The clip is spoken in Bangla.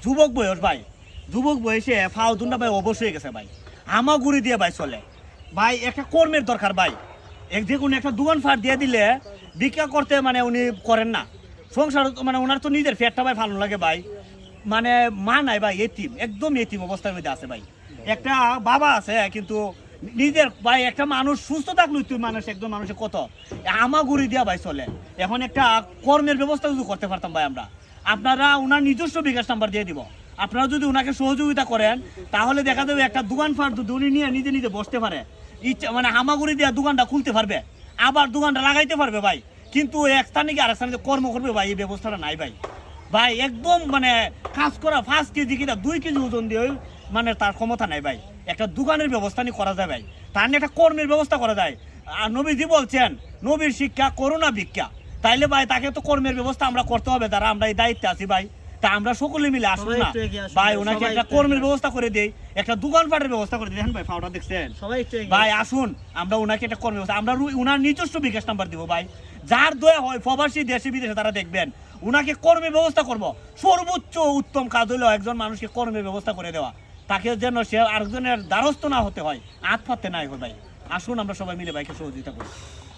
যুবক বয়স ভাই, যুবক বয়সে ফাও দুন্ডা ভাই অবশ্যই গেছে ভাই, হামাগুড়ি দিয়ে ভাই চলে ভাই। একটা কর্মের দরকার ভাই, যে কোনো একটা দোকান ফাট দিয়ে দিলে ভিক্ষা করতে মানে উনি করেন না। সংসার মানে ওনার তো নিজের পেটটা ভাই ভালো লাগে ভাই, মানে মা নাই ভাই, এতিম, একদম এতিম অবস্থার মধ্যে আছে ভাই। একটা বাবা আছে কিন্তু নিজের ভাই, একটা মানুষ সুস্থ থাকলো তুই মানুষ, একদম মানুষের কত হামাগুড়ি দিয়া ভাই চলে। এখন একটা কর্মের ব্যবস্থা যদি করতে পারতাম ভাই আমরা, আপনারা ওনার নিজস্ব বিকাশ নাম্বার দিয়ে দিব, আপনারা যদি ওনাকে সহযোগিতা করেন তাহলে দেখা যাবে একটা দোকান ফাট যদি উনি নিয়ে নিজে নিজে বসতে পারে, ইচ্ছা মানে হামাগুড়ি দিয়ে দোকানটা খুলতে পারবে, আবার দোকানটা লাগাইতে পারবে ভাই। কিন্তু এক স্থানে কি আর এক স্থানে কর্ম করবে ভাই, এই ব্যবস্থাটা নাই ভাই। ভাই একদম মানে কাজ করা 5 কেজি কিনা 2 কেজি ওজন দিয়ে মানে তার ক্ষমতা নাই ভাই। একটা দোকানের ব্যবস্থা নিয়ে করা যায় ভাই, তার নিয়ে একটা কর্মের ব্যবস্থা করা যায়। আর নবীজি বলছেন নবীর শিক্ষা করোনা ভিক্ষা, তাইলে ভাই তাকে তো কর্মের ব্যবস্থা আমরা করতে হবে, যারা আমরা এই দায়িত্বে আছি ভাই। তা আমরা সকলে মিলে আসুন না ভাই, ওনাকে একটা কর্মের ব্যবস্থা করে দেই, একটা দোকানপাটের ব্যবস্থা করে দিই। দেখেন ভাই ফাওটা দেখছেন ভাই, আসুন আমরা ওনাকে একটা কর্মের ব্যবস্থা, আমরা ওনার নিজস্ব বিকাশ নাম্বার দিব ভাই। যার দয়া হয় প্রবাসী দেশে বিদেশে তারা দেখবেন, ওনাকে কর্মের ব্যবস্থা করব। সর্বোচ্চ উত্তম কাজ হলো একজন মানুষকে কর্মের ব্যবস্থা করে দেওয়া, তাকে যেন সে আরেকজনের দ্বারস্থ না হতে হয়, হাত পাততে নাই হয় ভাই। আসুন আমরা সবাই মিলে ভাইকে সহযোগিতা করি।